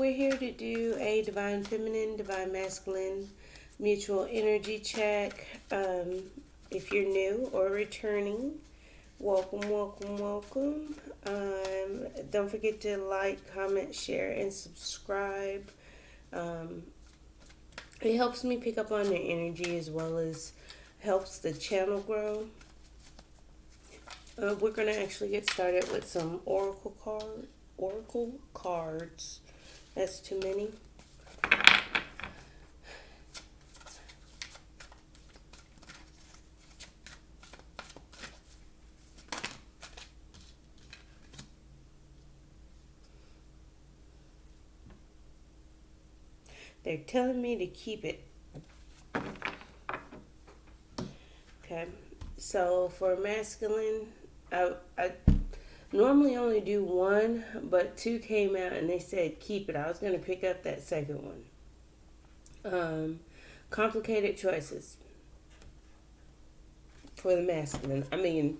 we're here to do a divine feminine, divine masculine mutual energy check. If you're new or returning, welcome, welcome, welcome. Don't forget to like, comment, share, and subscribe. It helps me pick up on your energy as well as helps the channel grow. We're going to actually get started with some oracle cards. That's too many. They're telling me to keep it. Okay. So for masculine, I normally only do one, but two came out and they said keep it. I was going to pick up that second one. Complicated choices for the masculine. I mean,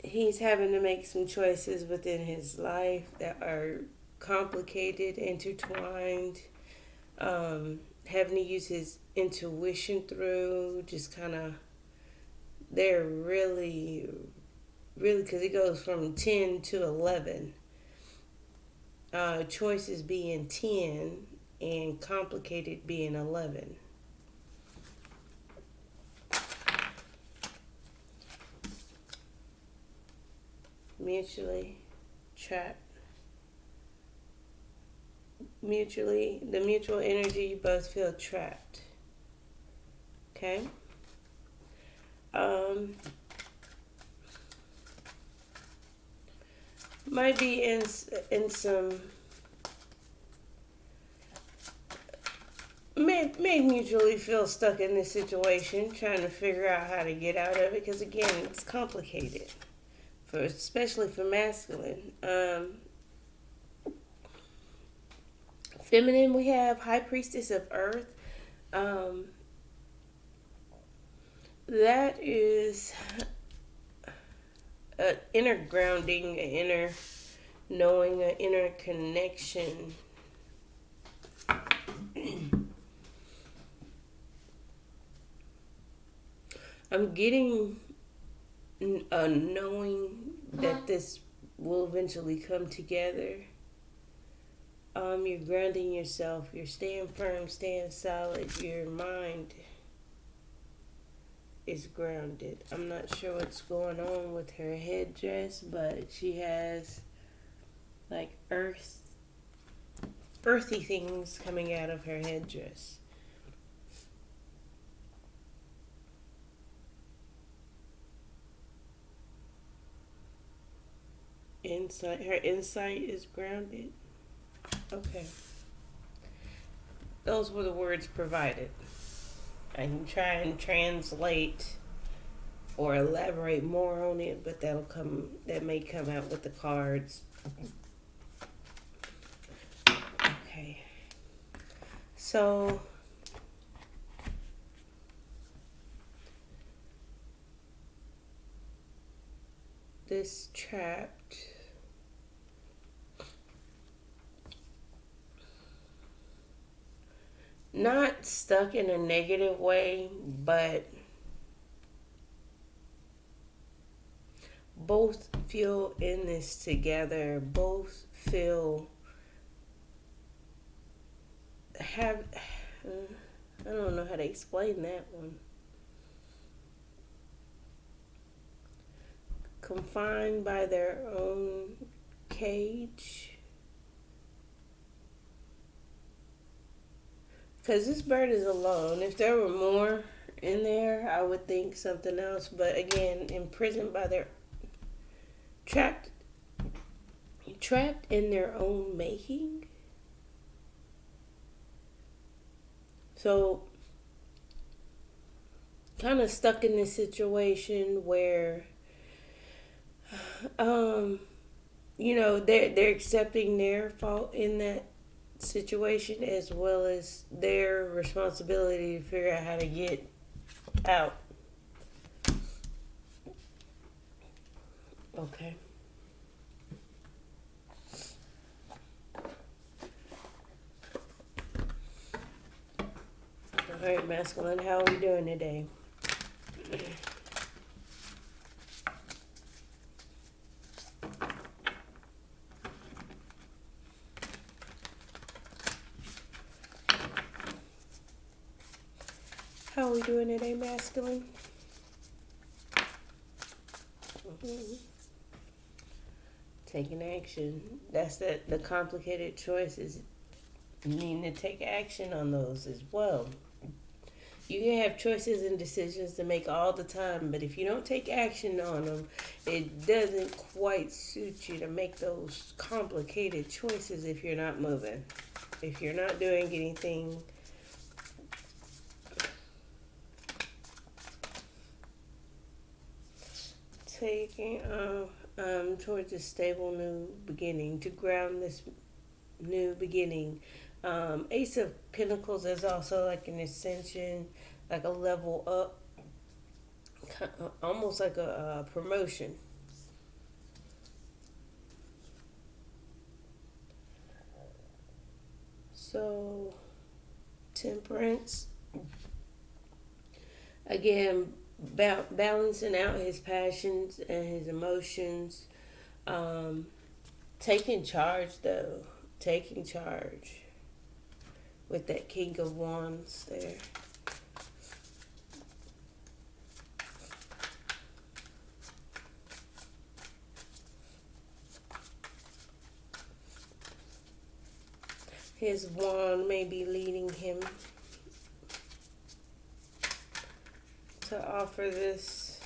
he's having to make some choices within his life that are complicated, intertwined, having to use his intuition through, just kind of, they're really, because it goes from 10 to 11. Choices being 10 and complicated being 11. Mutually trapped. The mutual energy, you both feel trapped. Okay? Might be in some, may mutually feel stuck in this situation, trying to figure out how to get out of it, because again, it's complicated, especially for masculine. Feminine, we have High Priestess of Earth. That is an inner grounding, an inner knowing, an inner connection. I'm getting a knowing that this will eventually come together. You're grounding yourself. You're staying firm, staying solid. Your mind is grounded. I'm not sure what's going on with her headdress, but she has like earthy things coming out of her headdress. Her insight is grounded. Okay. Those were the words provided. I can try and translate or elaborate more on it, but that may come out with the cards. Okay. So this trapped, not stuck in a negative way, but both feel in this together. Both feel I don't know how to explain that one. Confined by their own cage. Because this bird is alone. If there were more in there, I would think something else. But again, imprisoned by their... Trapped in their own making. So, kind of stuck in this situation where, they're accepting their fault in that situation as well as their responsibility to figure out how to get out. Okay. All right, masculine, how are we doing today? How are we doing today, masculine? Mhm. Taking action. That's the complicated choices. You need to take action on those as well. You can have choices and decisions to make all the time, but if you don't take action on them, it doesn't quite suit you to make those complicated choices if you're not moving. If you're not doing anything, taking towards a stable new beginning, to ground this new beginning. Ace of Pentacles is also like an ascension, like a level up, almost like a promotion. So, Temperance, again, balancing out his passions and his emotions. Um, Taking charge, though. Taking charge with that King of Wands there. His wand may be leading him to offer this.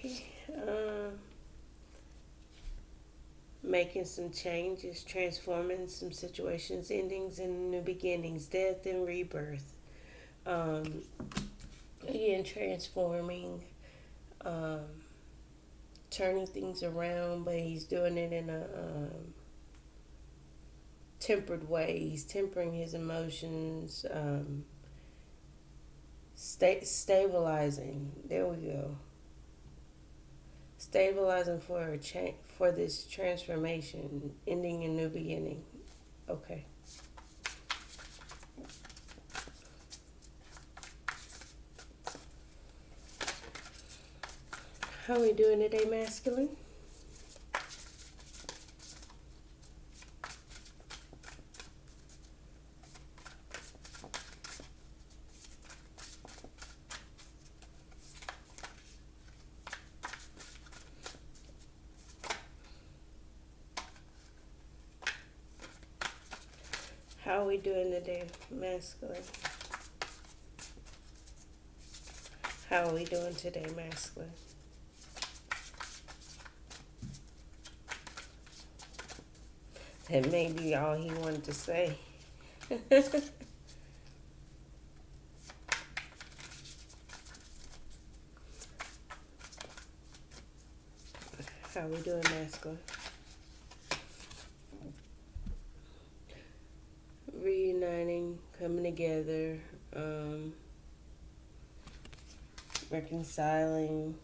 Okay. Making some changes, transforming some situations, endings and new beginnings, death and rebirth. Um, Again, transforming, um, turning things around, but he's doing it in a tempered way. He's tempering his emotions, stabilizing. There we go. Stabilizing for a for this transformation, ending a new beginning. Okay. How are we doing today, masculine? How are we doing today, masculine? How are we doing today, masculine? That may be all he wanted to say. How are we doing, masculine? Reuniting, coming together, reconciling.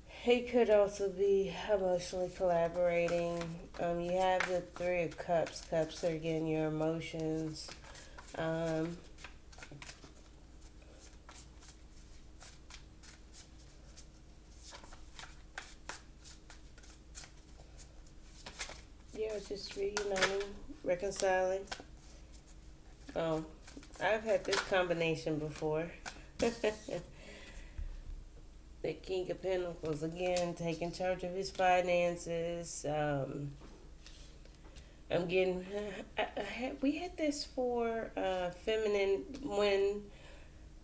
He could also be emotionally collaborating. You have the Three of Cups. Cups are again your emotions. Um, yeah, just reuniting, reconciling. Oh, I've had this combination before. The King of Pentacles again, taking charge of his finances. I'm getting. We had this for feminine. When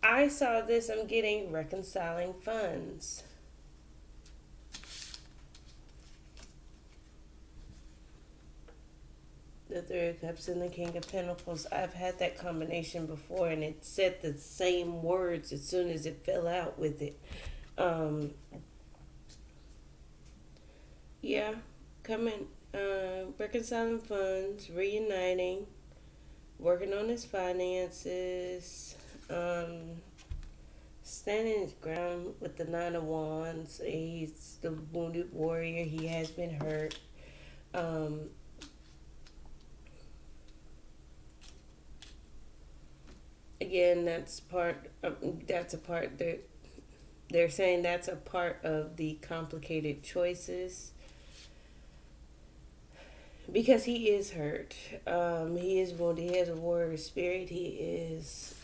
I saw this, I'm getting reconciling funds. The Three of Cups and the King of Pentacles. I've had that combination before, and it said the same words as soon as it fell out with it. Um, yeah, coming, reconciling funds, reuniting, working on his finances, standing his ground with the Nine of Wands. He's the wounded warrior. He has been hurt. Um, Again, that's part. That's a part that they're saying that's a part of the complicated choices because he is hurt. He is wounded. He has a warrior spirit. He is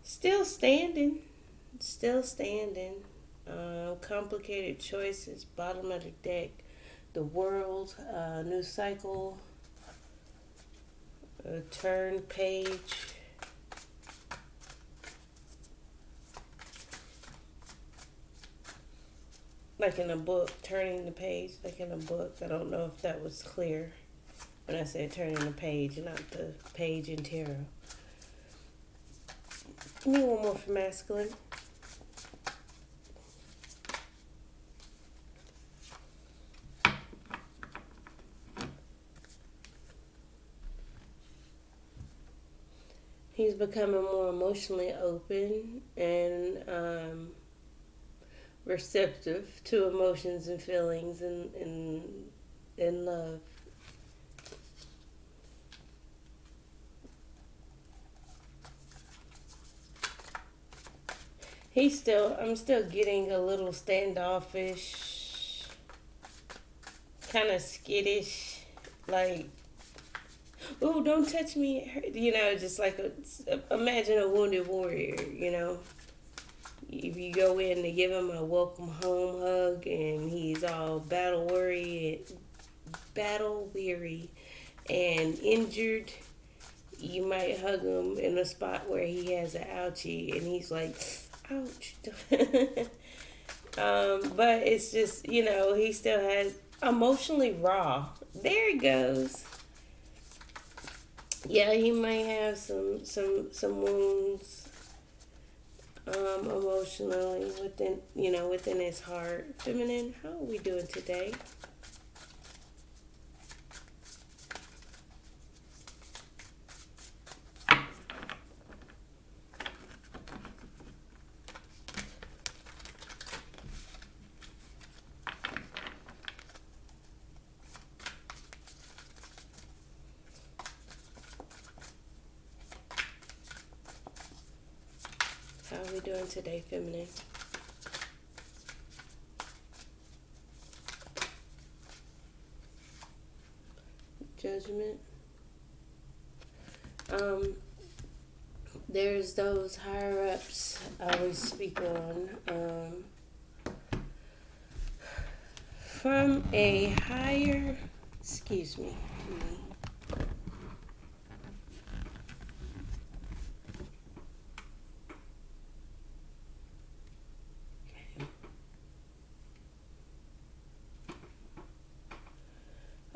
still standing. Still standing. Complicated choices. Bottom of the deck. The world. New cycle. Turn page. Like in a book, turning the page, like in a book. I don't know if that was clear when I said turning the page, not the page in tarot. Give me one more for masculine. He's becoming more emotionally open and receptive to emotions and feelings and love. I'm still getting a little standoffish, kind of skittish, like, "Ooh, don't touch me," you know, just like imagine a wounded warrior, you know. If you go in to give him a welcome home hug and he's all battle weary and injured, you might hug him in a spot where he has an ouchie and he's like, ouch. But it's just, you know, he still has emotionally raw. There he goes. Yeah, he might have some wounds emotionally within his heart. Feminine, how are we doing today? How are we doing today, feminine? Judgment. There's those higher ups I always speak on. From a higher, excuse me.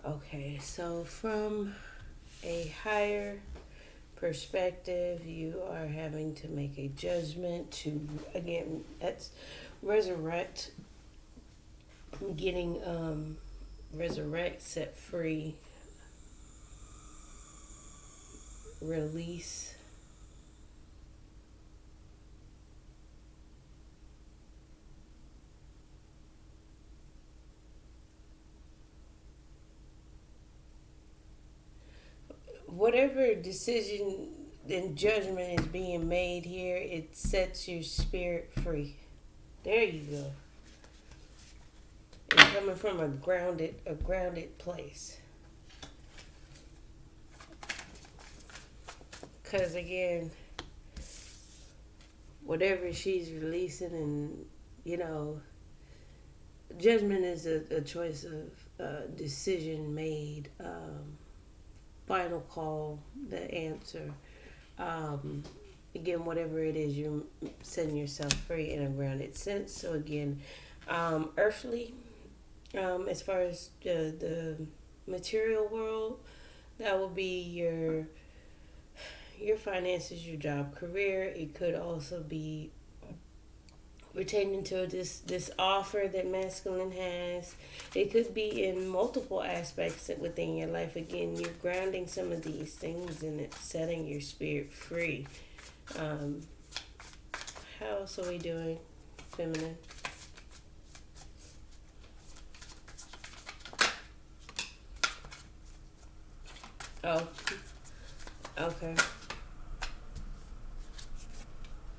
Okay, so from a higher perspective, you are having to make a judgment to, again, that's resurrect, getting resurrect, set free, release. Whatever decision and judgment is being made here, it sets your spirit free. There you go. It's coming from a grounded place. Because again, whatever she's releasing, and you know, judgment is a choice of decision made. Final call, the answer. Again, whatever it is, you're setting yourself free in a grounded sense. So again, earthly, as far as the material world, that will be your finances, your job, career. It could also be pertaining to this offer that masculine has. It could be in multiple aspects within your life. Again, you're grounding some of these things and it's setting your spirit free. How else are we doing, feminine? Oh, Okay.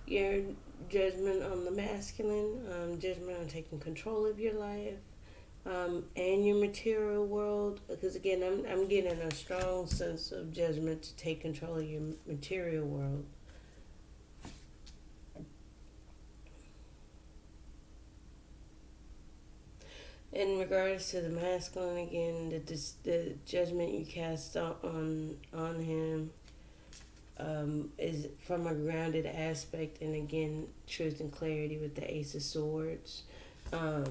Your judgment on the masculine, judgment on taking control of your life, and your material world. Because again, I'm getting a strong sense of judgment to take control of your material world. In regards to the masculine, again, the judgment you cast on him is from a grounded aspect, and again, truth and clarity with the Ace of Swords. Um,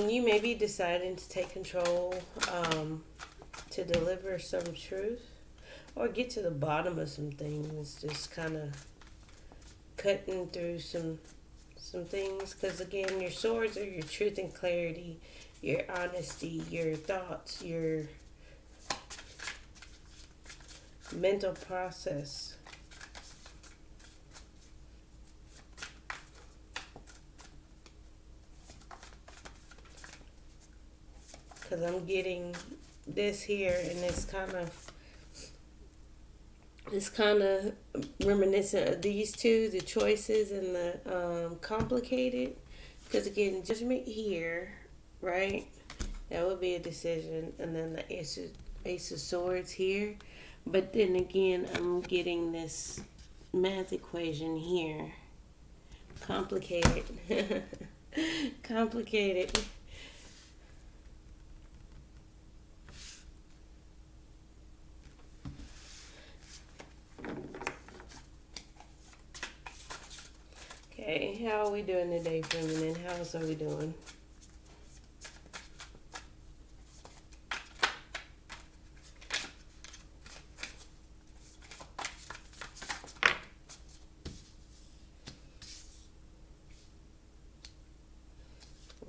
you may be deciding to take control, to deliver some truth or get to the bottom of some things. Just kind of cutting through some things, because again, your swords are your truth and clarity, your honesty, your thoughts, your mental process. Because I'm getting this here, and it's kind of reminiscent of these two, the choices and the complicated. Because again, judgment here, right? That would be a decision, and then the Ace of Swords here. But then again, I'm getting this math equation here. Complicated. Complicated. Okay, how are we doing today, feminine? How's are we doing?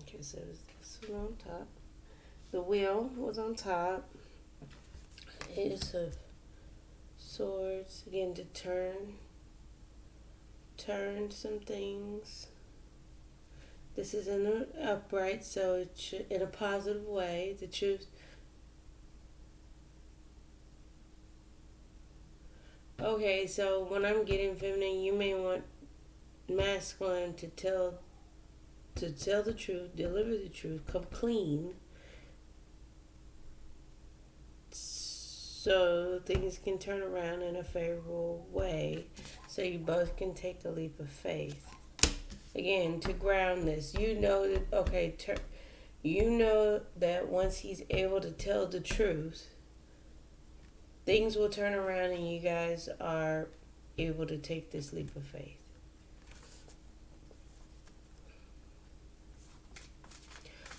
Okay, so this was on top. The wheel was on top. Ace of Swords, again, to turn some things. This is in an upright, so it should, in a positive way, the truth. Okay, so when I'm getting feminine, you may want masculine to tell the truth, deliver the truth, come clean, so things can turn around in a favorable way, so you both can take a leap of faith. Again, to ground this, you know that, okay, you know that once he's able to tell the truth, things will turn around and you guys are able to take this leap of faith.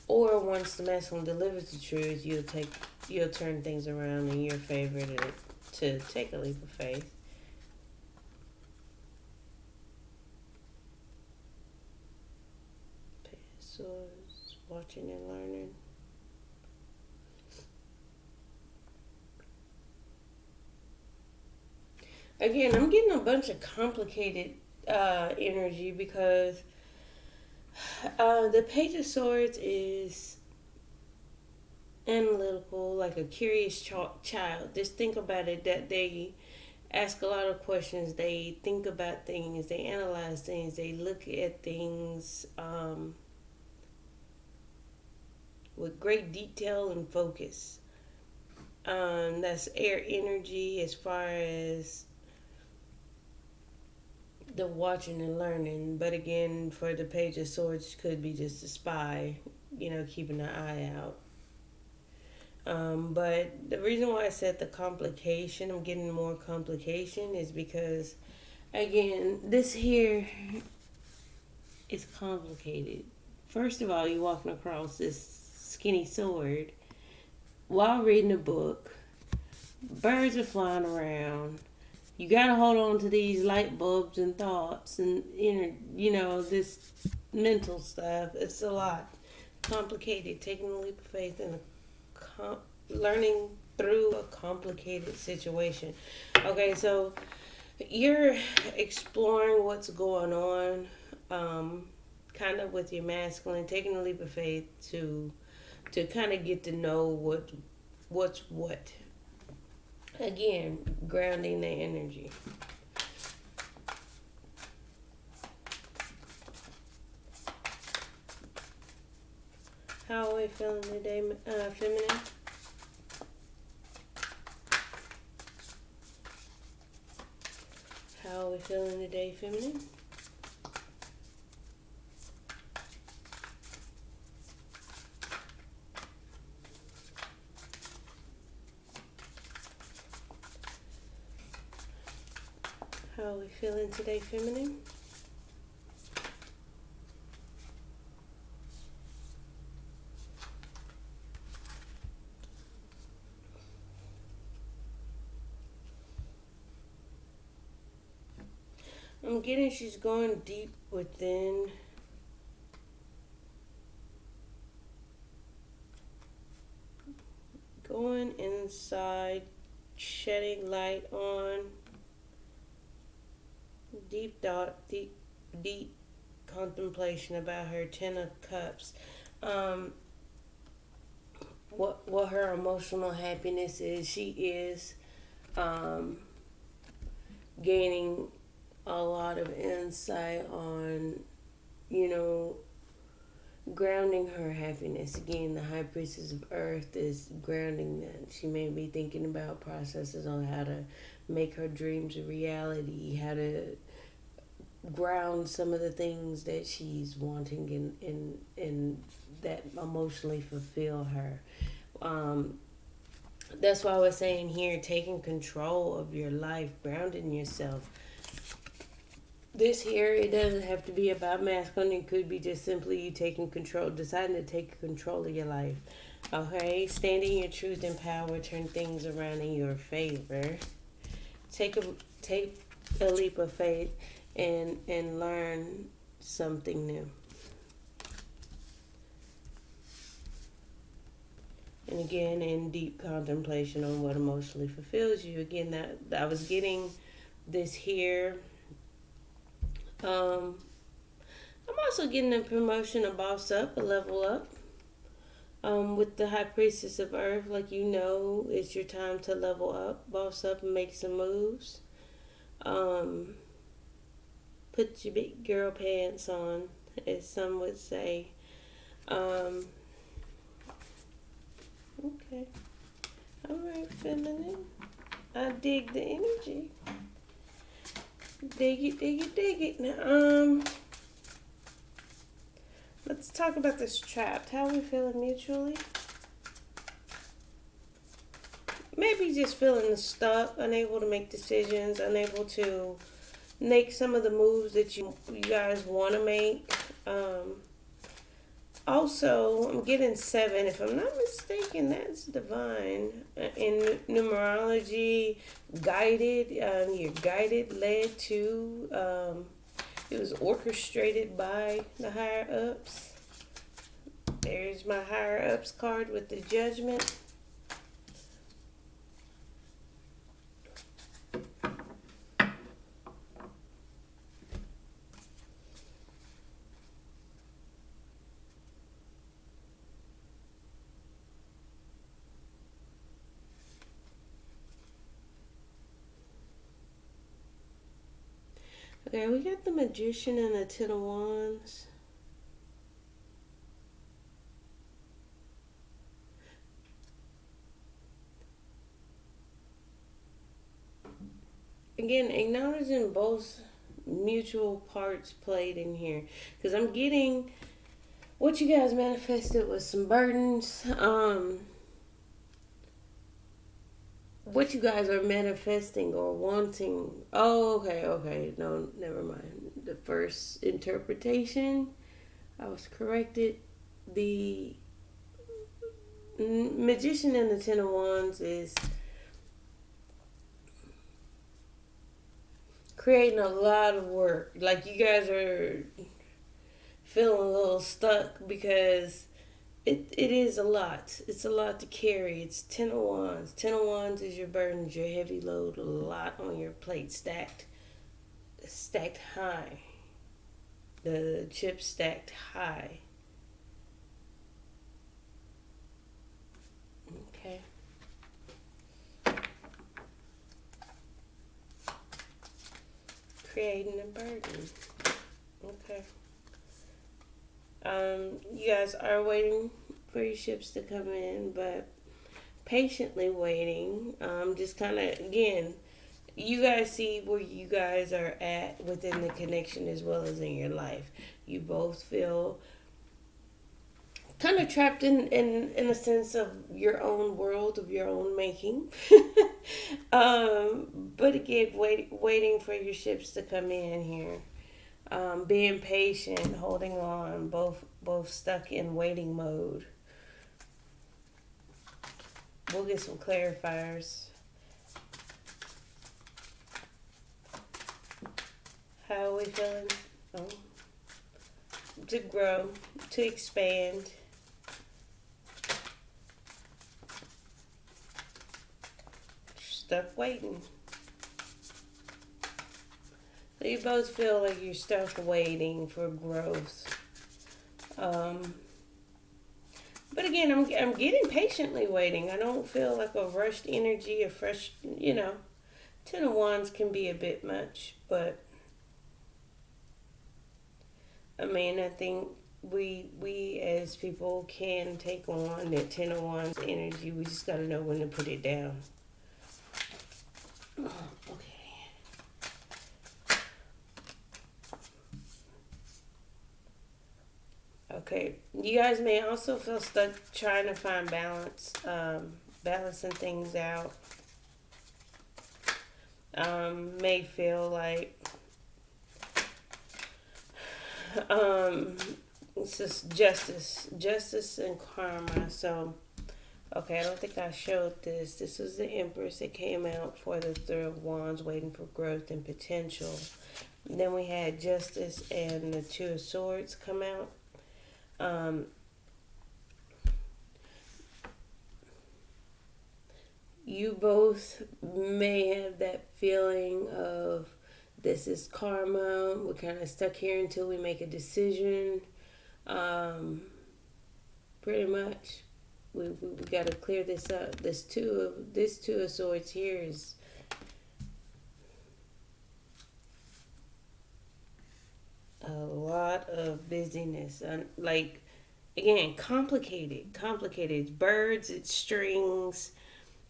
Or once the masculine delivers the truth, you'll turn things around in your favor to take a leap of faith. So, watching and learning. Again, I'm getting a bunch of complicated energy, because the Page of Swords is analytical, like a curious child. Just think about it, that they ask a lot of questions, they think about things, they analyze things, they look at things with great detail and focus. That's air energy as far as the watching and learning. But again, for the Page of Swords, could be just a spy, keeping an eye out. But the reason why I said the complication, I'm getting more complication, is because, again, this here is complicated. First of all, you're walking across this skinny sword while reading a book. Birds are flying around. You gotta hold on to these light bulbs and thoughts and this mental stuff. It's a lot complicated. Taking a leap of faith and learning through a complicated situation. Okay, so you're exploring what's going on, kind of with your masculine, taking a leap of faith to kind of get to know what's what. Again, grounding the energy. How are we feeling today, feminine? How are we feeling today, feminine? How are we feeling today, feminine? I'm getting she's going deep within. Going inside, shedding light on deep thought, deep contemplation about her Ten of Cups. What her emotional happiness is. She is gaining a lot of insight on, you know, grounding her happiness. Again, the High Priestess of Earth is grounding that. She may be thinking about processes on how to make her dreams a reality, how to ground some of the things that she's wanting and that emotionally fulfill her. That's why I was saying here, taking control of your life, grounding yourself. This here, it doesn't have to be about masculine. It could be just simply you taking control, deciding to take control of your life. Okay, standing your truth and power, turn things around in your favor. Take a leap of faith and learn something new. And again, in deep contemplation on what emotionally fulfills you. Again, that I was getting this here. I'm also getting a promotion, a boss up, a level up. With the High Priestess of Earth, like, you know, it's your time to level up, boss up, and make some moves. Put your big girl pants on, as some would say. Okay. Alright, feminine. I dig the energy. Dig it, dig it, dig it. Now, let's talk about this trapped. How are we feeling mutually? Maybe just feeling stuck, unable to make decisions, unable to make some of the moves that you guys want to make. Also, I'm getting 7. If I'm not mistaken, that's divine. In numerology, guided. You're guided, led to. It was orchestrated by the higher ups. There's my higher ups card with the Judgment. Okay, we got the Magician and the Ten of Wands. Again, acknowledging both mutual parts played in here. Because I'm getting what you guys manifested was some burdens. What you guys are manifesting or wanting. Oh, okay. No, never mind. The first interpretation, I was corrected. The Magician and the Ten of Wands is creating a lot of work. Like, you guys are feeling a little stuck because it is a lot. It's a lot to carry. It's Ten of Wands. Ten of Wands is your burdens, your heavy load, a lot on your plate, stacked high. the chips stacked high. Okay. Creating a burden. Okay. You guys are waiting for your ships to come in, but patiently waiting. Just kind of, again, you guys see where you guys are at within the connection as well as in your life. You both feel kind of trapped in a sense of your own world of your own making. But again, waiting for your ships to come in here. Being patient, holding on, both stuck in waiting mode. We'll get some clarifiers. How are we feeling? Oh. To grow, to expand. Stuck waiting. So you both feel like you're stuck waiting for growth. But again, I'm getting patiently waiting. I don't feel like a rushed energy, a fresh, Ten of Wands can be a bit much, but I mean, I think we as people can take on that Ten of Wands energy. We just got to know when to put it down. Oh, okay. Okay, you guys may also feel stuck trying to find balance, balancing things out. May feel like it's just justice and karma. So, okay, I don't think I showed this. This was the Empress that came out for the Three of Wands, waiting for growth and potential. And then we had Justice and the Two of Swords come out. You both may have that feeling of this is karma. We're kind of stuck here until we make a decision. Pretty much, we got to clear this up. This two of Swords here is a lot of busyness. Like, again, complicated. Birds, it's strings.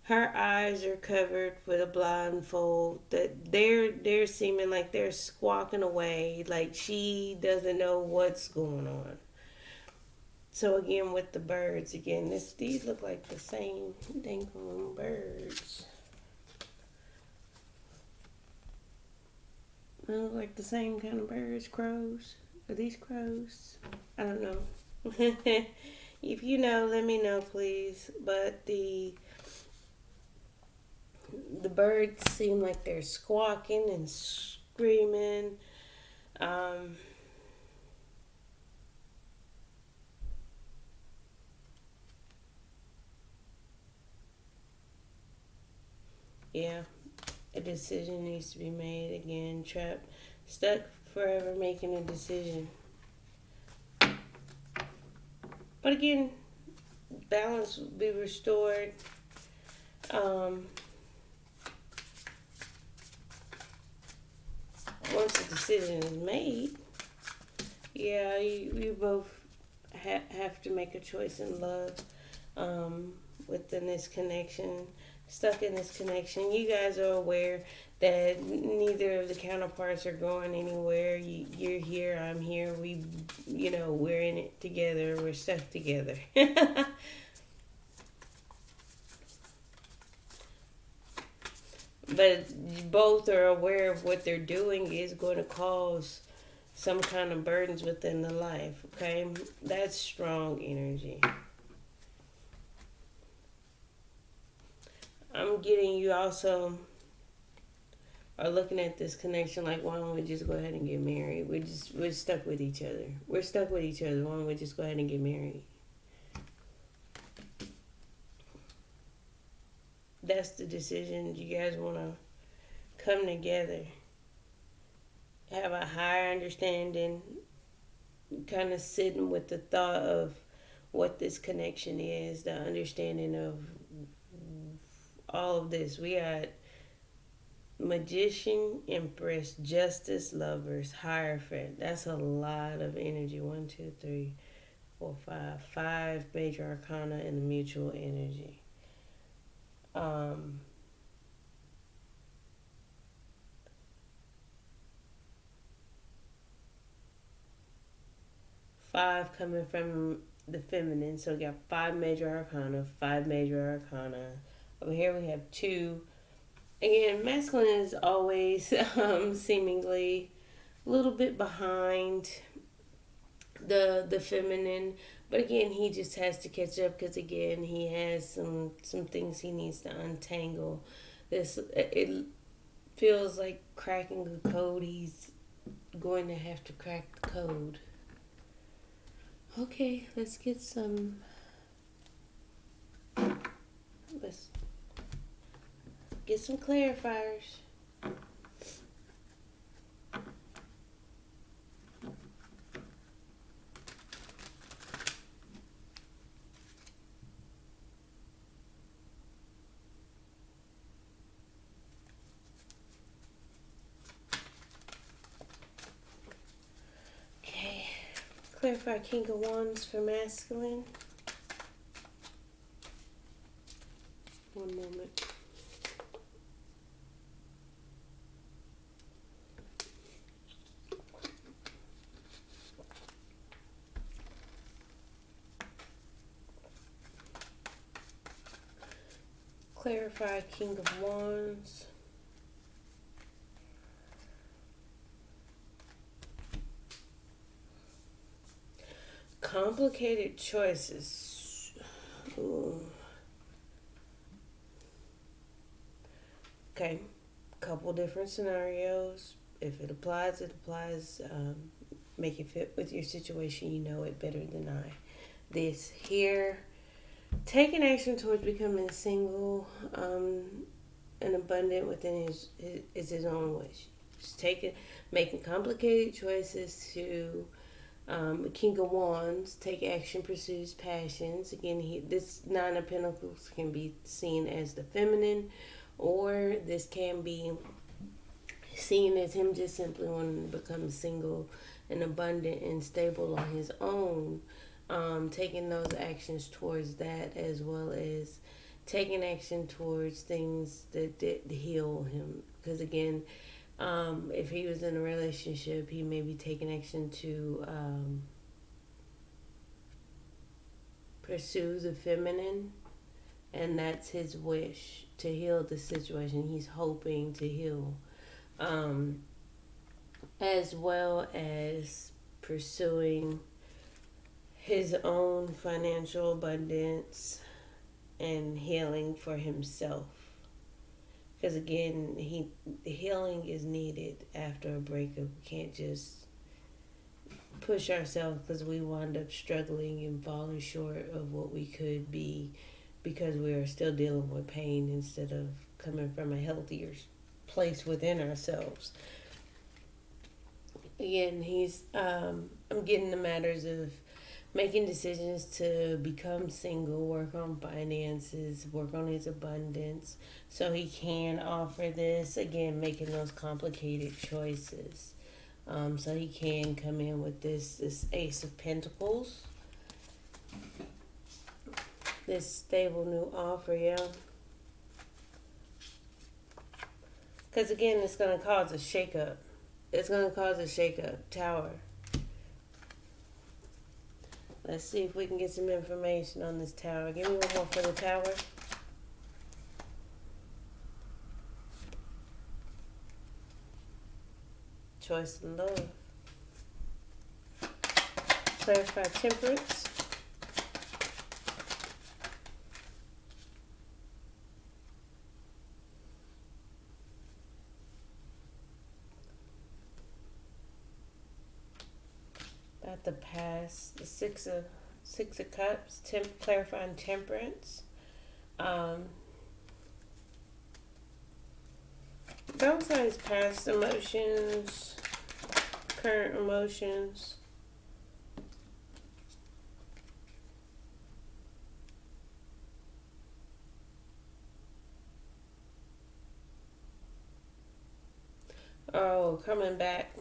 Her eyes are covered with a blindfold. That they're seeming like they're squawking away, like she doesn't know what's going on. So again, with the birds, these look like the same dang birds. They look like the same kind of birds, crows. Are these crows? I don't know. If you know, let me know, please. But the birds seem like they're squawking and screaming. Yeah, a decision needs to be made. Again, trapped, stuck forever making a decision. But again, balance will be restored. Once the decision is made, yeah, you both have to make a choice in love. Within this connection, stuck in this connection, you guys are aware that neither of the counterparts are going anywhere. You're here, I'm here. We're in it together. We're stuck together. But both are aware of what they're doing is going to cause some kind of burdens within the life. Okay, that's strong energy. I'm getting you also are looking at this connection like, why don't we just go ahead and get married? We're stuck with each other. We're stuck with each other. Why don't we just go ahead and get married? That's the decision. You guys want to come together, have a higher understanding, kind of sitting with the thought of what this connection is, the understanding of all of this. We got Magician, Empress, Justice, Lovers, Hierophant. That's a lot of energy. One, two, three, four, five. Five major arcana and the mutual energy. Um, Five coming from the feminine. So we got five major arcana, five major arcana. Over here we have two. Again, masculine is always seemingly a little bit behind the feminine, but again, he just has to catch up because again, he has some things he needs to untangle. This it feels like cracking the code. He's going to have to crack the code. Okay, let's get some. Let's get some clarifiers. Okay, clarify King of Wands for masculine. One moment. Clarify King of Wands. Complicated choices. Ooh. Okay, couple different scenarios. If it applies, it applies. Make it fit with your situation. You know it better than I. This here, taking action towards becoming single and abundant within his own wish. Just making complicated choices to King of Wands, take action, pursues passions. Again, this Nine of Pentacles can be seen as the feminine, or this can be seen as him just simply wanting to become single and abundant and stable on his own. Taking those actions towards that, as well as taking action towards things that heal him. Because again, if he was in a relationship, he may be taking action to pursue the feminine, and that's his wish to heal the situation. He's hoping to heal, as well as pursuing his own financial abundance and healing for himself. Because again, healing is needed after a breakup. We can't just push ourselves because we wind up struggling and falling short of what we could be because we are still dealing with pain instead of coming from a healthier place within ourselves. Again, I'm getting the matters of making decisions to become single, work on finances, work on his abundance, so he can offer this. Again, making those complicated choices, so he can come in with this Ace of Pentacles, this stable new offer, yeah. Because again, it's going to cause a shakeup. It's going to cause a shakeup. Tower. Let's see if we can get some information on this tower. Give me one more for the tower. Choice and love. Clarify temperance. About the past, the six of cups, clarifying temperance. Both sides, past emotions, current emotions. Oh, coming back.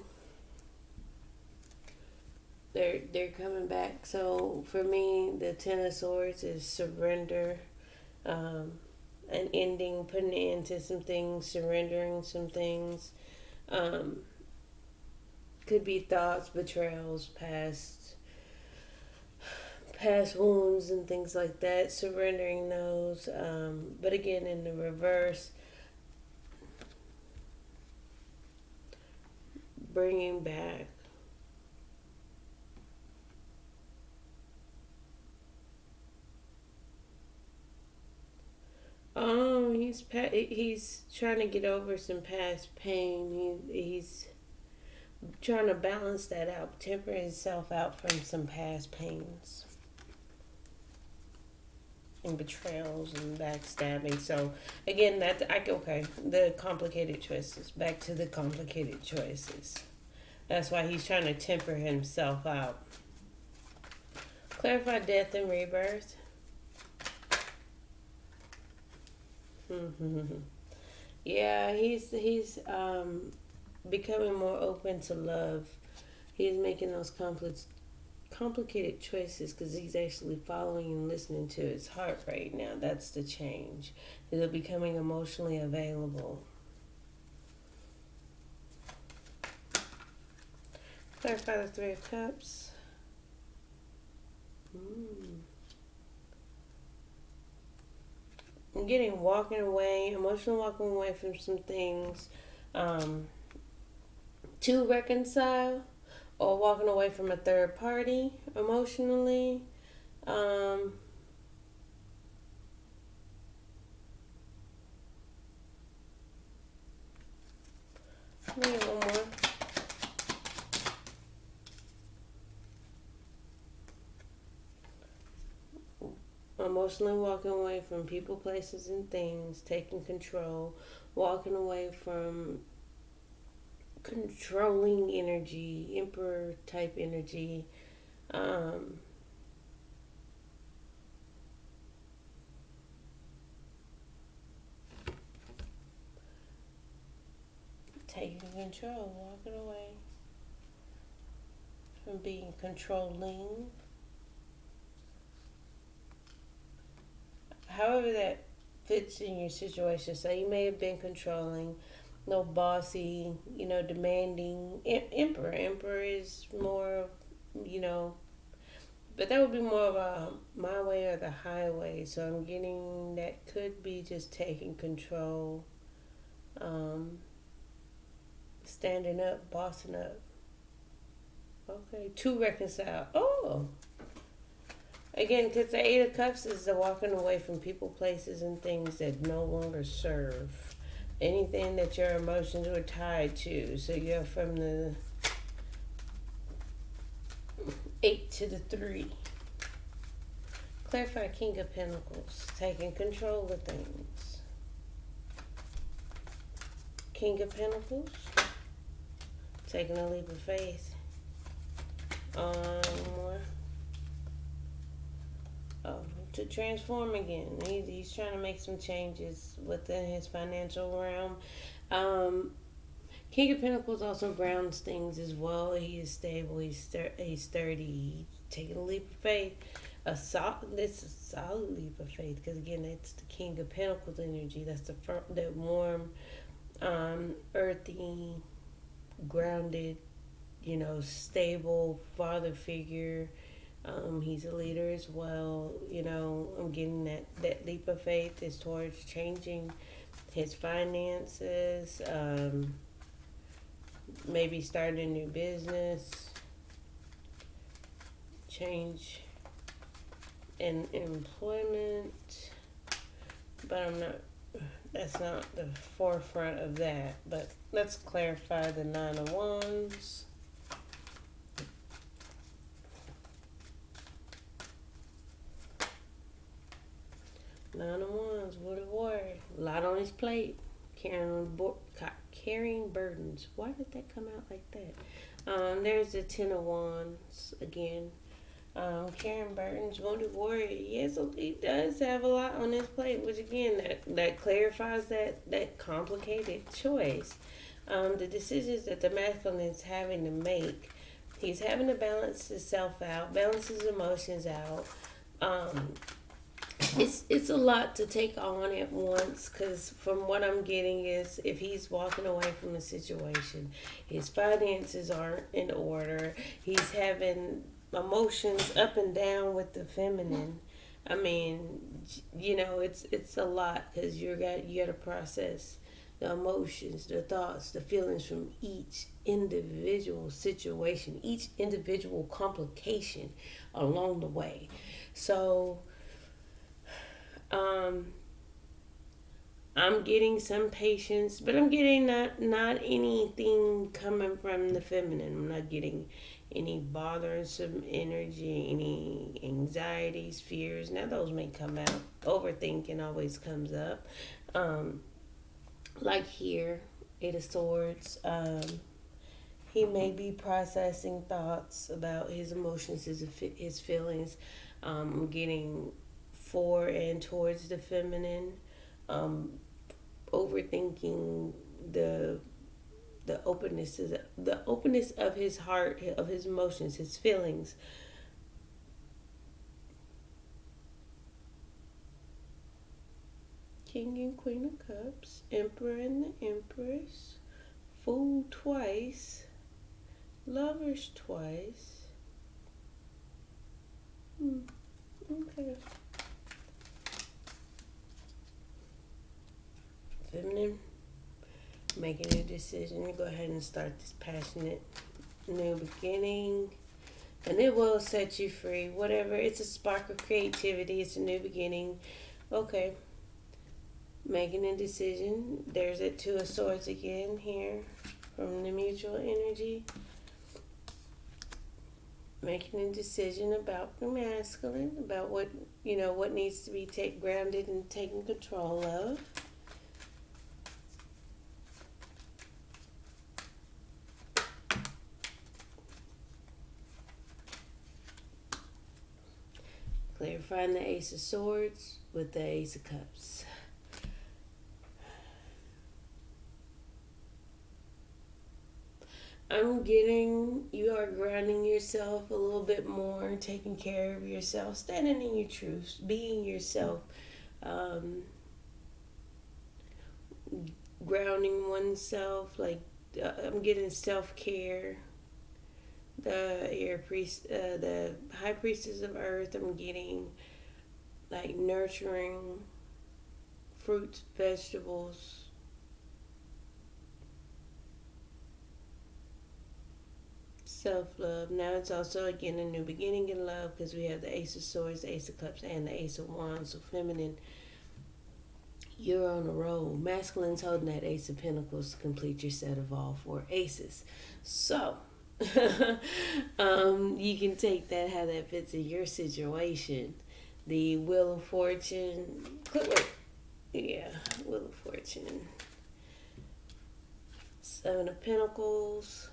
They're coming back. So for me, the Ten of Swords is surrender, um, an ending, putting an end to some things, surrendering some things. Um, could be thoughts, betrayals, past wounds and things like that. Surrendering those. But again, in the reverse, bringing back. He's trying to get over some past pain. He's trying to balance that out, temper himself out from some past pains and betrayals and backstabbing. So again, okay. The complicated choices. Back to the complicated choices. That's why he's trying to temper himself out. Clarify death and rebirth. Yeah, he's becoming more open to love. He's making those complicated choices because he's actually following and listening to his heart right now. That's the change. He's becoming emotionally available. Clarify the Three of Cups. I'm getting walking away, emotional walking away from some things to reconcile, or walking away from a third party emotionally. Maybe one more. Emotionally walking away from people, places, and things, taking control, walking away from controlling energy, emperor type energy. Taking control, walking away from being controlling. However that fits in your situation. So you may have been controlling, no bossy, demanding. Emperor. Emperor is more, but that would be more of a my way or the highway. So I'm getting that could be just taking control, standing up, bossing up. Okay, to reconcile. Oh, again, because the Eight of Cups is the walking away from people, places, and things that no longer serve. Anything that your emotions were tied to. So you're from the 8 to the 3. Clarify King of Pentacles. Taking control of things. King of Pentacles. Taking a leap of faith. More. To transform again. He's trying to make some changes within his financial realm. King of Pentacles also grounds things as well. He is stable. He's sturdy. He's taking a leap of faith. This is a solid leap of faith because again, that's the King of Pentacles energy. That's the warm, earthy, grounded, stable father figure. He's a leader as well. I'm getting that leap of faith is towards changing his finances, maybe starting a new business, change in employment, but that's not the forefront of that. But let's clarify the Nine of Wands. Nine of Wands, Wounded Warrior. A lot on his plate. Carrying burdens. Why did that come out like that? There's the Ten of Wands again. Carrying burdens, Wounded Warrior. Yes, he does have a lot on his plate, which again, that clarifies that complicated choice. The decisions that the masculine is having to make, he's having to balance himself out, balance his emotions out. Um, it's a lot to take on at once, because from what I'm getting is, if he's walking away from a situation, his finances aren't in order, he's having emotions up and down with the feminine. I mean, it's a lot, because you got to process the emotions, the thoughts, the feelings from each individual situation, each individual complication along the way. So, um, I'm getting some patience, but I'm getting not anything coming from the feminine. I'm not getting any bothersome energy, any anxieties, fears. Now those may come out. Overthinking always comes up. Um, like here, Eight of Swords. He may be processing thoughts about his emotions, his feelings. I'm getting for and towards the feminine. Um, Overthinking the the openness of his heart, of his emotions, his feelings. King and Queen of Cups, Emperor and the Empress, Fool twice, Lovers twice. Okay. Feminine, making a decision to go ahead and start this passionate new beginning. And it will set you free. Whatever. It's a spark of creativity. It's a new beginning. Okay. Making a decision. There's that Two of Swords again here from the mutual energy. Making a decision about the masculine, about what needs to be grounded and taken control of. Clarifying the Ace of Swords with the Ace of Cups. I'm getting you are grounding yourself a little bit more, taking care of yourself, standing in your truth, being yourself, um, grounding oneself. Like, I'm getting self care. The air priest, the high priestess of earth. I'm getting like nurturing fruits, vegetables, self love. Now it's also again a new beginning in love, because we have the Ace of Swords, the Ace of Cups, and the Ace of Wands. So feminine, you're on a roll. Masculine's holding that Ace of Pentacles to complete your set of all four aces. So you can take that how that fits in your situation. The Wheel of Fortune. Yeah, Wheel of Fortune. Seven of Pentacles.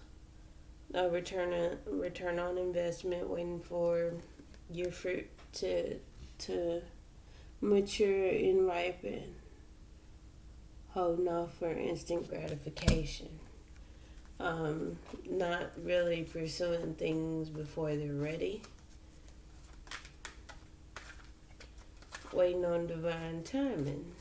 Return on investment, waiting for your fruit to mature and ripen. Holding off for instant gratification. Not really pursuing things before they're ready. Waiting on divine timing.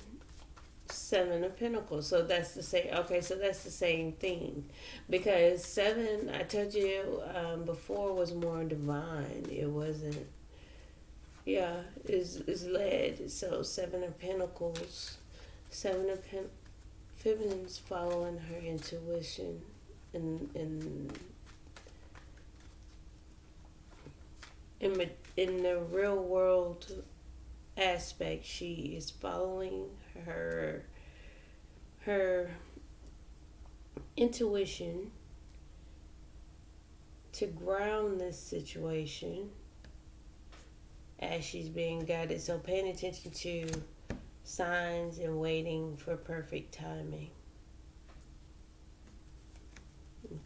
Seven of Pentacles. So that's the same. Okay, so that's the same thing, because seven, I told you before, was more divine. It wasn't. Yeah, is led. So Seven of Pentacles, Feminine's following her intuition, and in the real world aspect, she is following her intuition to ground this situation as she's being guided. So paying attention to signs and waiting for perfect timing.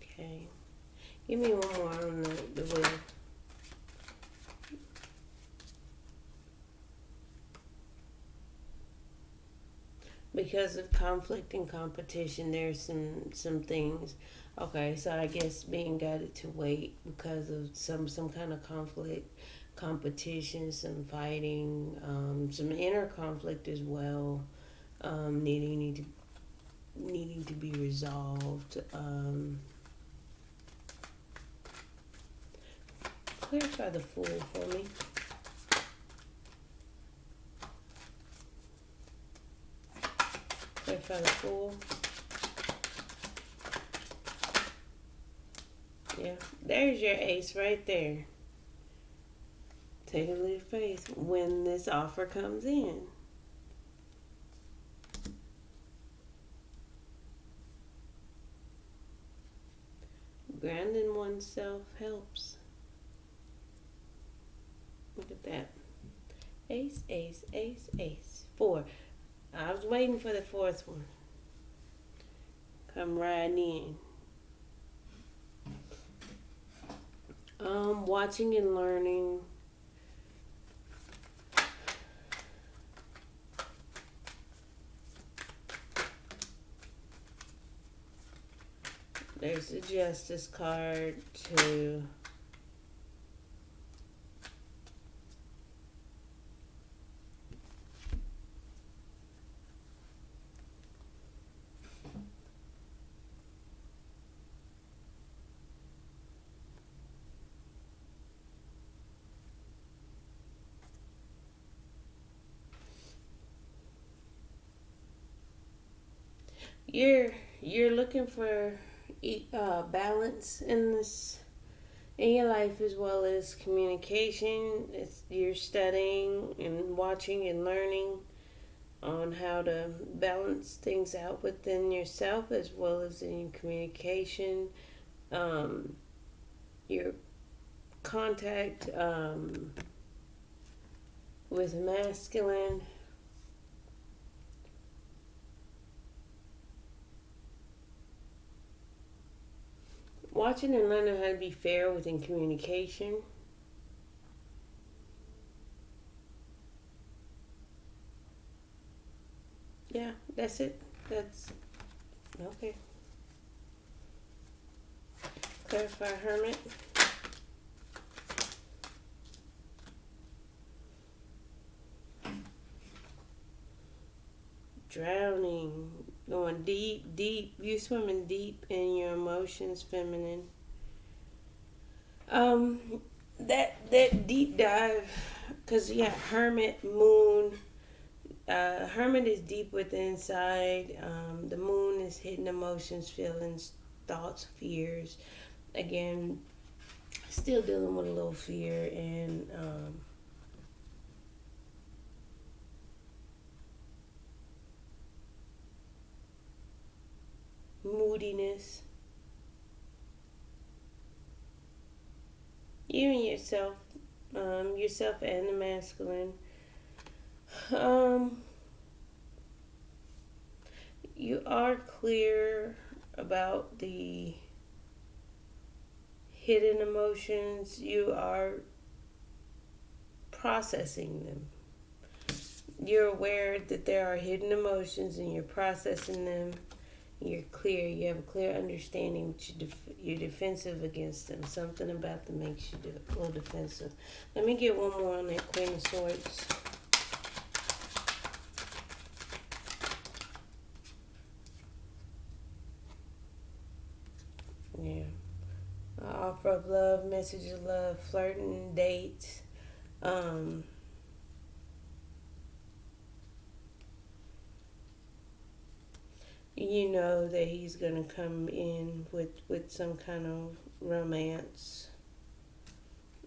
Okay. Give me one more on the wheel. Because of conflict and competition, there's some things. Okay, so I guess being guided to wait because of some kind of conflict, competition, some fighting, some inner conflict as well, needing to be resolved. Clarify the Fool for me. Clarify the Fool. Yeah, there's your ace right there. Take a leap of faith when this offer comes in. Grounding oneself helps. Look at that. Ace, ace, ace, ace. Four. I was waiting for the fourth one. Come riding in. Watching and learning. There's the Justice card too. You're looking for balance in this in your life as well as communication. You're studying and watching and learning on how to balance things out within yourself as well as in communication. Um, your contact with masculine. Watching and learning how to be fair within communication. Yeah, that's it. That's okay. Clarify Hermit. Drowning. Going deep, deep. You swimming deep in your emotions, feminine. Um, that deep dive, cause yeah, Hermit, Moon. Hermit is deep within inside. The Moon is hidden emotions, feelings, thoughts, fears. Again, still dealing with a little fear and moodiness. You and yourself and the masculine. Um, you are clear about the hidden emotions. You are processing them. You're aware that there are hidden emotions and you're processing them. You're clear. You have a clear understanding, but you're defensive against them. Something about them makes you a little defensive. Let me get one more on that Queen of Swords. Yeah. Offer of love, message of love, flirting, dates. Um, you know that he's gonna come in with some kind of romance.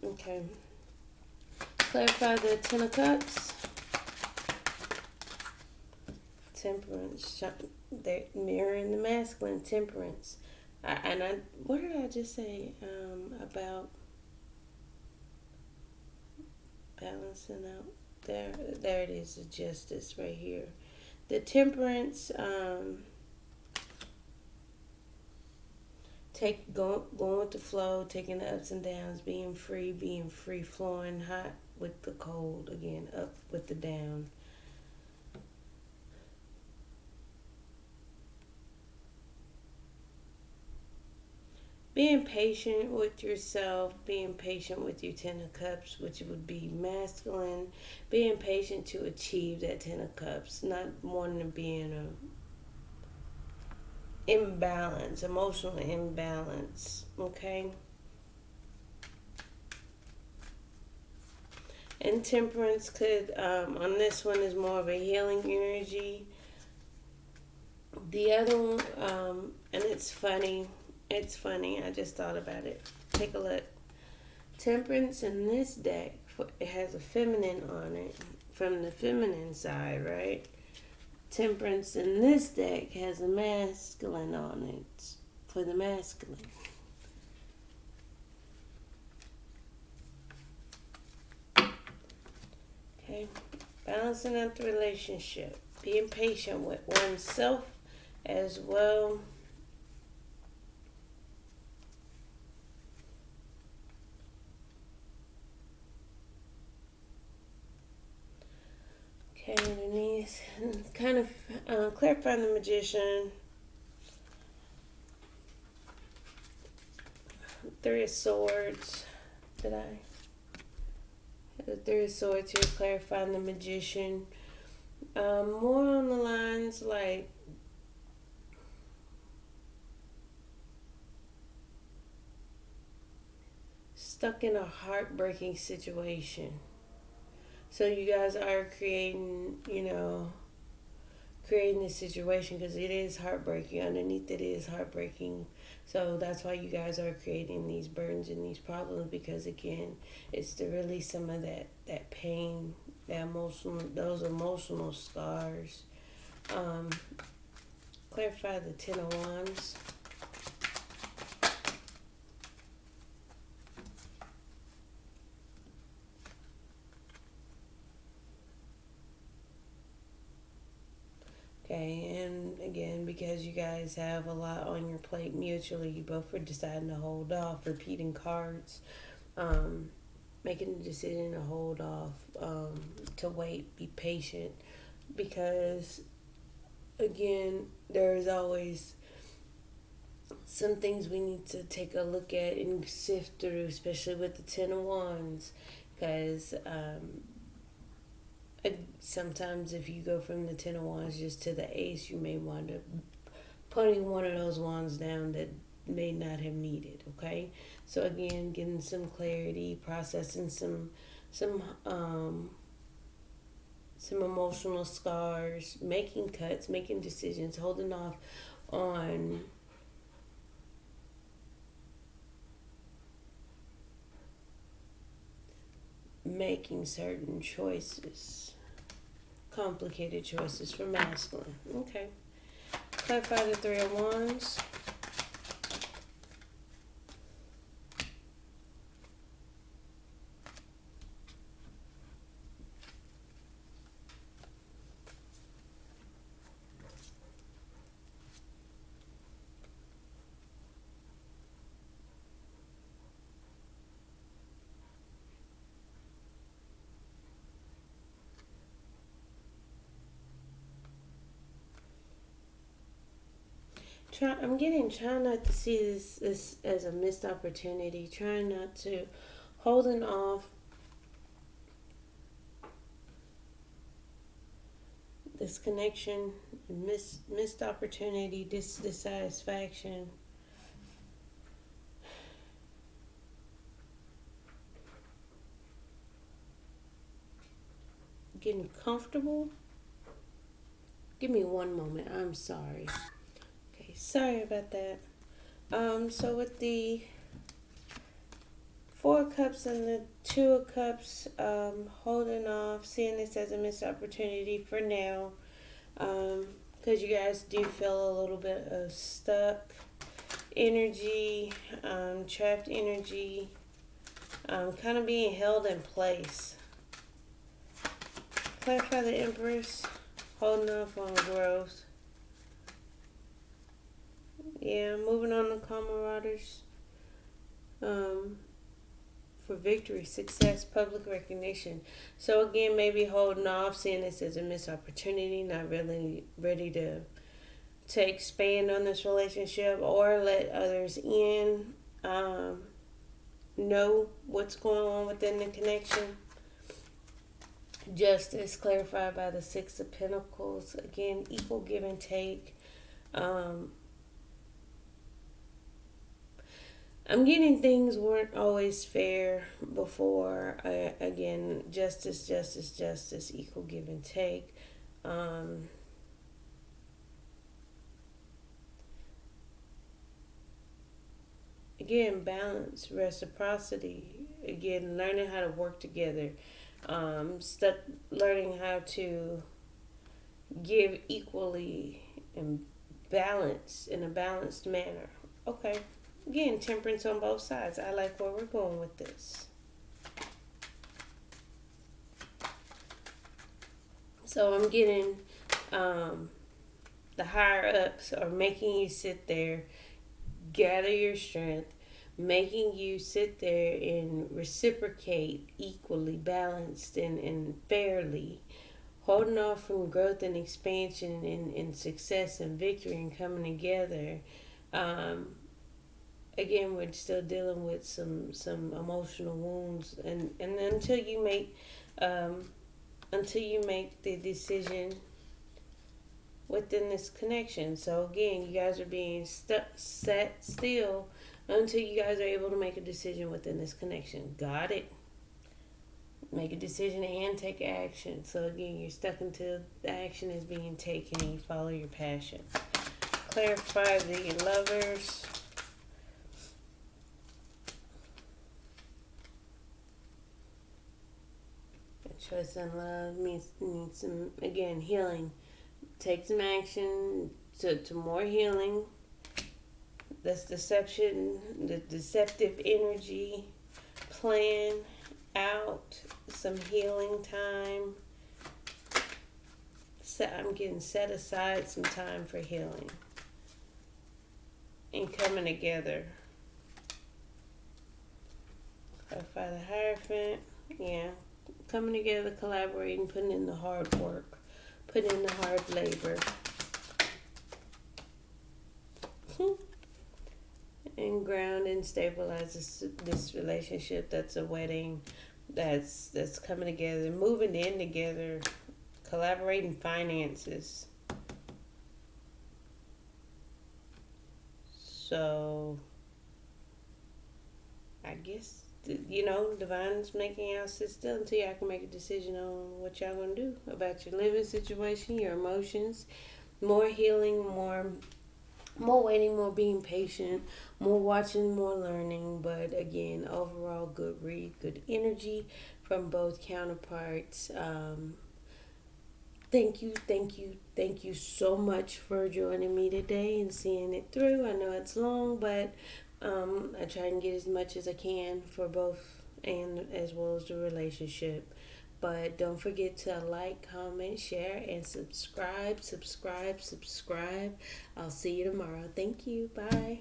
Okay. Clarify the Ten of Cups. Temperance. They're mirroring the masculine. Temperance. What did I just say about balancing out? There it is. The Justice right here. The Temperance. Going with the flow, taking the ups and downs, being free flowing, hot with the cold again, up with the down. being patient with yourself, being patient with your Ten of Cups, which would be masculine, being patient to achieve that Ten of Cups, not wanting to be in a imbalance, emotional imbalance, okay? And Temperance could, on this one, is more of a healing energy. The other one, and it's funny. It's funny. I just thought about it. Take a look. Temperance in this deck, it has a feminine on it from the feminine side, right? Temperance in this deck has a masculine on it for the masculine. Okay, balancing out the relationship, being patient with oneself as well. Okay, underneath, kind of clarifying the Magician. Three of Swords. Did I? The Three of Swords here, clarifying the Magician. More on the lines like stuck in a heartbreaking situation. So you guys are creating, creating this situation because it is heartbreaking. Underneath it is heartbreaking. So that's why you guys are creating these burdens and these problems, because again, it's to release some of that pain, those emotional scars. Clarify the Ten of Wands. Okay, and again, because you guys have a lot on your plate mutually, you both are deciding to hold off, repeating cards, making the decision to hold off, to wait, be patient, because again, there's always some things we need to take a look at and sift through, especially with the Ten of Wands, because sometimes if you go from the Ten of Wands just to the Ace, you may wind up putting one of those wands down that may not have needed. Okay, so again, getting some clarity, processing some emotional scars, making cuts, making decisions, holding off on making certain choices, complicated choices for masculine. Okay. Clarify the Three of Wands. Trying not to see this as a missed opportunity. Trying not to holding off this connection, missed opportunity, dissatisfaction. Getting comfortable. Give me one moment. I'm sorry. Okay, sorry about that. So with the Four of Cups and the Two of Cups, holding off, seeing this as a missed opportunity for now, because you guys do feel a little bit of stuck energy, trapped energy, kind of being held in place. Clarify the Empress, holding off on growth. Yeah, moving on to Calm Marauders. For victory, success, public recognition. So again, maybe holding off, seeing this as a missed opportunity, not really ready to expand on this relationship or let others in. um, know what's going on within the connection. Justice clarified by the Six of Pentacles. Again, equal give and take. Um, I'm getting things weren't always fair before. Again, justice, justice, justice, equal give and take. Um, again, balance, reciprocity. Again, learning how to work together. Learning how to give equally and balance in a balanced manner. Okay. Again, temperance on both sides. I like where we're going with this. So I'm getting the higher ups are making you sit there, gather your strength, making you sit there and reciprocate equally, balanced and fairly, holding off from growth and expansion and success and victory and coming together. Um, Again, we're still dealing with some emotional wounds, and um, until you make the decision within this connection. So again, you guys are being set still until you guys are able to make a decision within this connection. Got it? Make a decision and take action. So again, you're stuck until the action is being taken and you follow your passion. Clarify the Lovers. Trust and love means some, again, healing. Take some action to more healing. That's deception, the deceptive energy. Plan out some healing time. I'm getting set aside some time for healing and coming together. Clarify the Hierophant. Yeah. Coming together, collaborating, putting in the hard work, putting in the hard labor. And ground and stabilize this relationship. That's a wedding. That's coming together, moving in together, collaborating finances. So I guess, Divine's making y'all sit still until y'all can make a decision on what y'all gonna do about your living situation, your emotions. More healing, more waiting, more being patient, more watching, more learning. But again, overall, good read, good energy from both counterparts. Thank you so much for joining me today and seeing it through. I know it's long, but I try and get as much as I can for both and as well as the relationship. But don't forget to like, comment, share, and subscribe. I'll see you tomorrow. Thank you. Bye.